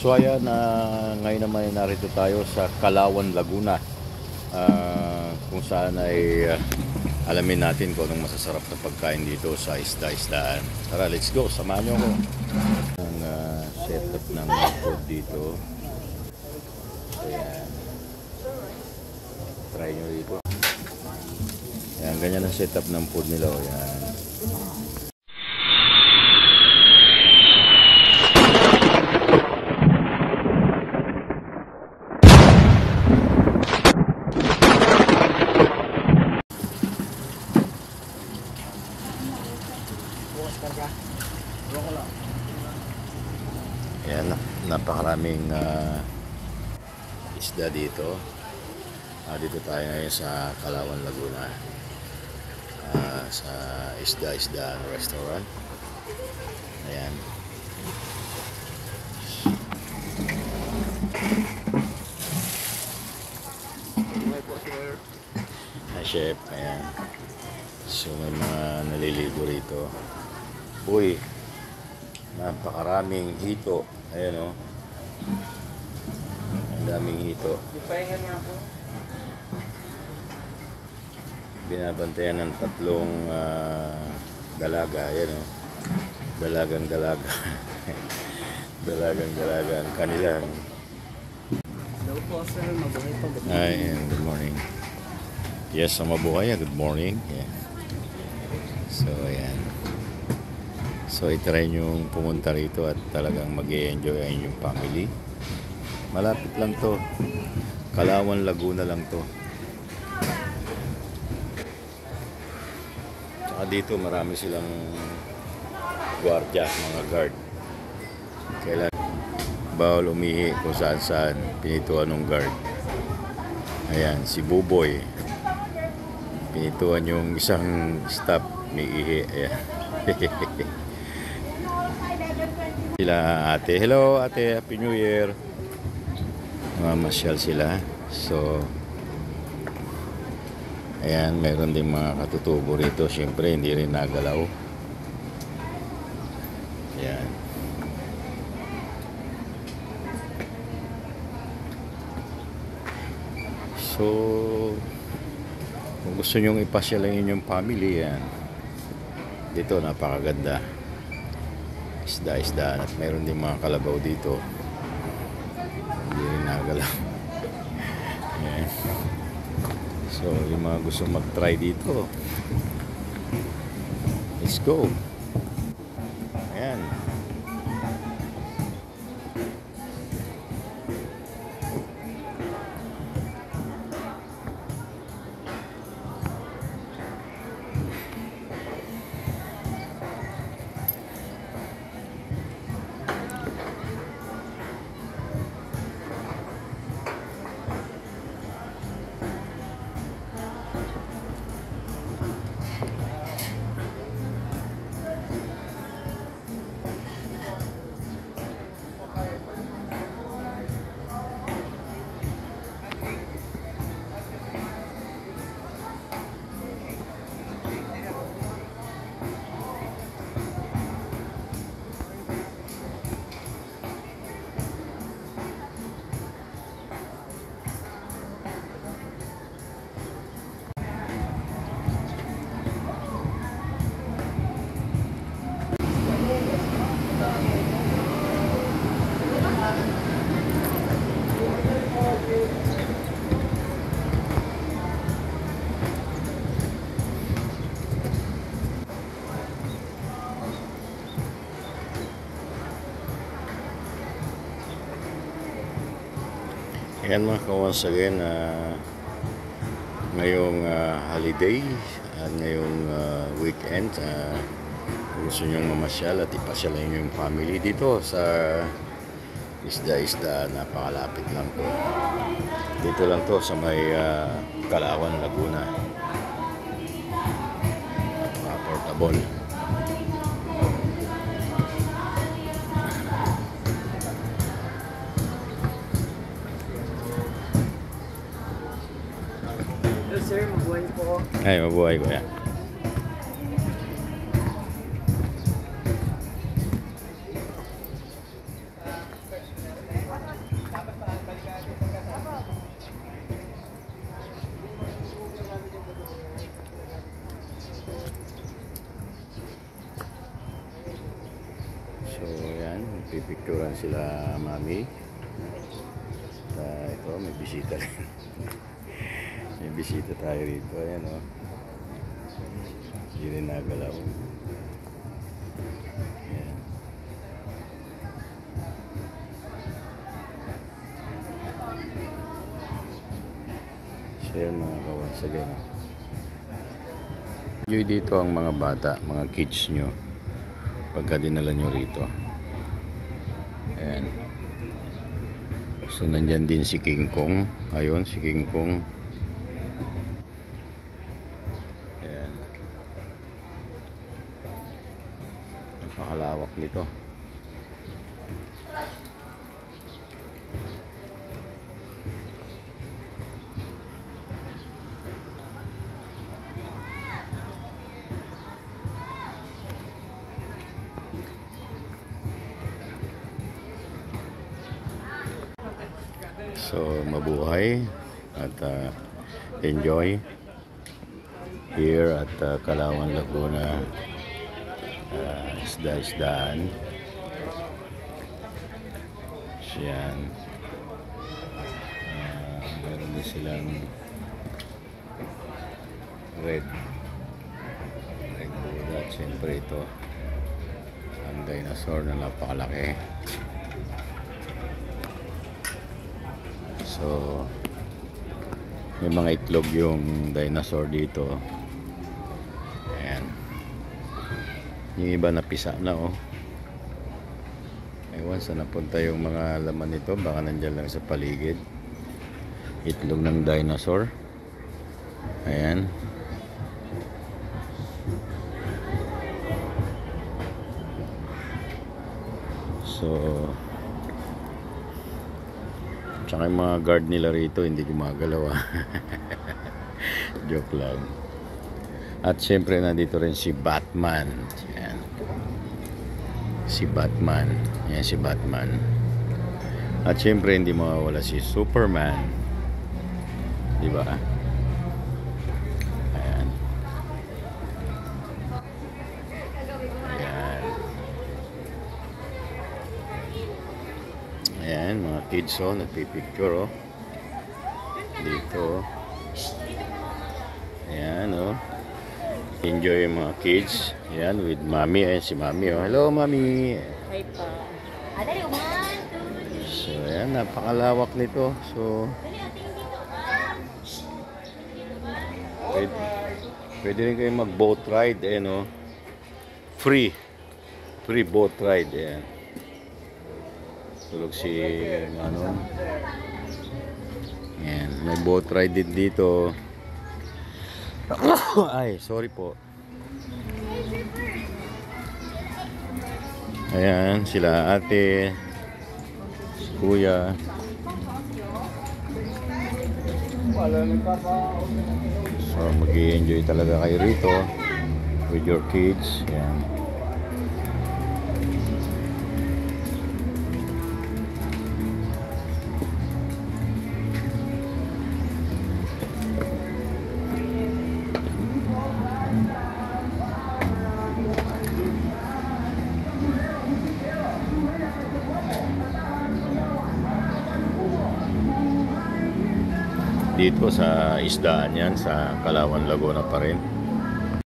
So ayan, ngayon naman ay narito tayo sa Kalawan, Laguna, kung saan ay alamin natin kung anong masasarap na pagkain dito sa isda-isdaan. Tara, let's go, samahan nyo ko. Ang setup ng food dito. Ayan, try nyo dito. Ayan, ganyan ang setup ng food nila. Ayan. Ayan, napakaraming isda dito. Dito tayo ngayon sa Kalawan, Laguna, sa isda-isda restaurant. Ayan. Hi, chef. Ayan. So may mga naliligo rito. Uy, napakaraming hito. Ayan o. Ang daming hito. Binabantayan ng tatlong dalaga. Ayan o. Dalagang dalaga. Dalagang dalaga ang kanilang. Hello po sir, mabuhay po. Ayan, good morning. Yes, mabuhay. Good morning. Yeah. So ayan. So itry nyo pumunta rito at talagang mag-e-enjoy ang inyong family. Malapit lang to. Kalawan, Laguna lang to. Saka dito marami silang gwardiya, mga guard. Kailan bawal umihi kung saan-saan. Pinituan ng guard. Ayan, si Buboy. Pinituan yung isang staff ni Ihi. Ayan. Sila ate. Hello ate, Happy New Year. Mamasyal sila. So ayan, mayroon din mga katutubo rito. Siyempre hindi rin nagalaw. Ayan. So kung gusto nyong ipasyal ang inyong family, yan dito, napakaganda. Isda-isdaan at mayroon din mga kalabaw dito. Hindi rin nagalaw. Ayan. So yung mga gusto mag-try dito, let's go. Ayan. Ayan mga once again, ngayong holiday at ngayong weekend, gusto nyong mamasyal at ipasyal yung family dito sa isda-isda. Napakalapit lang to. Dito lang to sa may Kalawan, Laguna. Napaka-portable. Sir, mabuhay po. Ay, mabuhay ko yan. picturean sila mami. Ito, may bisita rin. May bisita tayo rito. Ayan o. Hindi rin nagalaw. Ayan. So yan mga kawas. Again. Enjoy dito ang mga bata, mga kids nyo. Pagka dinala nyo rito. Ayan. So nandyan din si King Kong. Ayun, si King Kong. Ayan. Napakalawak nito. So mabuhay at enjoy here at Kalawan, Laguna. Isda-isdaan. Yan. Meron din silang red Buddha. At siyempre ito ang dinosaur na napakalaki. So may mga itlog yung dinosaur dito. Ayan. Yung iba napisa na oh. Ewan saan napunta yung mga laman nito. Baka nandyan lang sa paligid. Itlog ng dinosaur. Ayan. So tsaka yung mga guard nila rito hindi gumagalaw. Joke lang. At syempre nandito rin si Batman. Ayan. Si Batman. Ayan si Batman. At syempre hindi mawawala si Superman. Di ba? Ayan. Ayan. Ayan mga kids oh, nagpipicture oh. Dito oh. Ayan oh. Enjoy yung mga kids. Ayan, with mommy. Ayan si mommy oh. Hello mommy. Hi pa. So ayan, napakalawak nito. So pwede rin kayo mag boat ride. Ayan oh. Free boat ride. Ayan. Tulog si ano. Ayan, may boat ride din dito. Ay, sorry po. Ayan, sila ate, si kuya. So, mag-i-enjoy talaga kayo rito with your kids. Ayan. Dito sa isdaan yan, sa Kalawan, Laguna pa rin.